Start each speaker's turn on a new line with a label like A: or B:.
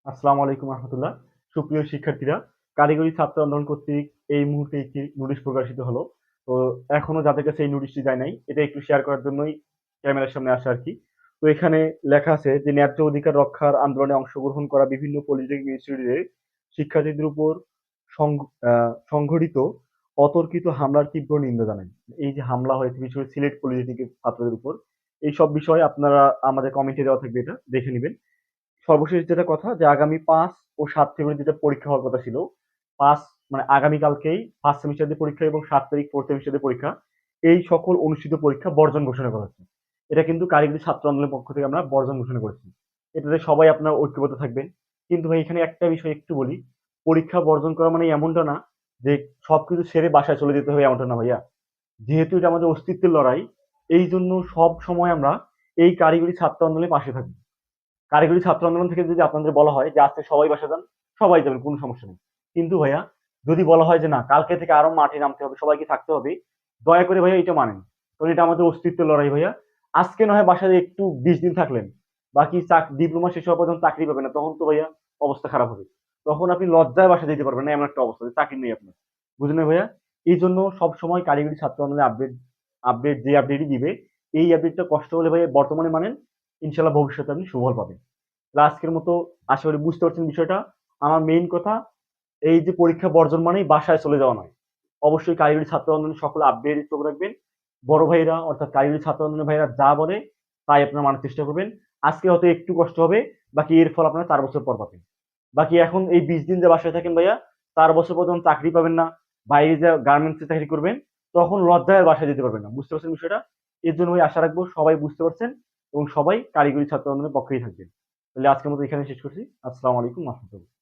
A: আসসালামু আলাইকুম রহমতুল্লাহ। সুপ্রিয় শিক্ষার্থীরা, কারিগরি ছাত্র আন্দোলন কর্তৃক এই মুহূর্তে একটি নোটিশ প্রকাশিত হলো। তো এখনো যাদের কাছে এই নোটিশটি যায় নাই, এটা একটু শেয়ার করার জন্যই ক্যামেরার সামনে আসা আর কি। তো এখানে লেখা আছে যে ন্যায্য অধিকার রক্ষার আন্দোলনে অংশগ্রহণ করা বিভিন্ন পলিটেকনিক ইনস্টিটিউটের শিক্ষার্থীদের উপর সংঘটিত অতর্কিত হামলার তীব্র নিন্দা জানাই। এই যে হামলা হয়েছে বিশেষ করে সিলেট পলিটেকনিকের ছাত্রদের উপর, এই সব বিষয়ে আপনারা আমাদের কমেন্টে দেওয়া থাকবে, এটা দেখে নেবেন। সর্বশেষ যেটা কথা যে আগামী ৫ ও ৭ ফেব্রুয়ারি যেটা পরীক্ষা হওয়ার কথা ছিল, ৫ মানে আগামীকালকেই ফার্স্ট সেমিস্টারদের পরীক্ষা এবং ৭ তারিখ ফোর্থ সেমিস্টারদের পরীক্ষা, এই সকল অনুষ্ঠিত পরীক্ষা বর্জন ঘোষণা করা হচ্ছে। এটা কিন্তু কারিগরি ছাত্র আন্দোলনের পক্ষ থেকে আমরা বর্জন ঘোষণা করেছি। এটাতে সবাই আপনারা ঐক্যবদ্ধ থাকবেন। কিন্তু ভাই এখানে একটা বিষয় একটু বলি, পরীক্ষা বর্জন করা মানে এমনটা না যে সবকিছু ছেড়ে বাসায় চলে যেতে হবে, এমনটা না ভাইয়া। যেহেতু এটা আমাদের অস্তিত্বের লড়াই, এই জন্য সব সময় আমরা এই কারিগরি ছাত্র আন্দোলনের পাশে থাকবো। কারিগরি ছাত্র আন্দোলন থেকে যদি আপনাদের বলা হয় যে আজকে সবাই বাসা যান, সবাই যাবেন, কোনো সমস্যা নেই। কিন্তু ভাইয়া যদি বলা হয় যে না কালকে থেকে আরো মাঠে নামতে হবে, সবাইকে থাকতে হবে, দয়া করে ভাইয়া এটা মানেন। কারণ এটা আমাদের অস্তিত্বের লড়াই ভাইয়া। আজকে না হয় বাসায় একটু 20 দিন থাকলেন, বাকি ডিপ্লোমা শেষ হওয়া পর্যন্ত চাকরি পাবেন না, তখন তো ভাইয়া অবস্থা খারাপ হবে। তখন আপনি লজ্জায় বাসা যেতে পারবেন না, এমন একটা অবস্থা যে চাকরি নেই আপনার। বুঝলেন ভাইয়া? এই জন্য সবসময় কারিগরি ছাত্র আন্দোলনের আপডেট আপডেট যে আপডেটই দিবে, এই আপডেটটা কষ্ট হলে ভাইয়া বর্তমানে মানেন, ইনশাল্লাহ ভবিষ্যতে আপনি সুফল পাবেন। আজকের মতো আশা করি বুঝতে পারছেন বিষয়টা। আমার মেইন কথা, এই যে পরীক্ষা বর্জন মানেই বাসায় চলে যাওয়া নয়। অবশ্যই কারিগরি ছাত্র আন্দোলনের সকল আপডেট চোখ রাখবেন। বড় ভাইরা অর্থাৎ কারিগরি ছাত্র আন্দোলনের ভাইরা যা বলে তাই আপনারা মানার চেষ্টা করবেন। আজকে হয়তো একটু কষ্ট হবে, বাকি এর ফল আপনারা 4 বছর পর পাবেন। বাকি এখন এই 20 দিন যে বাসায় থাকেন ভাইয়া, 4 বছর পর্যন্ত চাকরি পাবেন না, বাইরে যে গার্মেন্টসে চাকরি করবেন, তখন লজ্জায় আর বাসায় যেতে পারবেন না। বুঝতে পারছেন বিষয়টা? এর জন্য ভাই আশা রাখবো সবাই বুঝতে পারছেন এবং সবাই কারিগরি ছাত্র আন্দোলনের পক্ষেই থাকবেন। তাহলে আজকের মতো এখানে শেষ করছি। আসসালামু আলাইকুম রহমতুল্লাহ।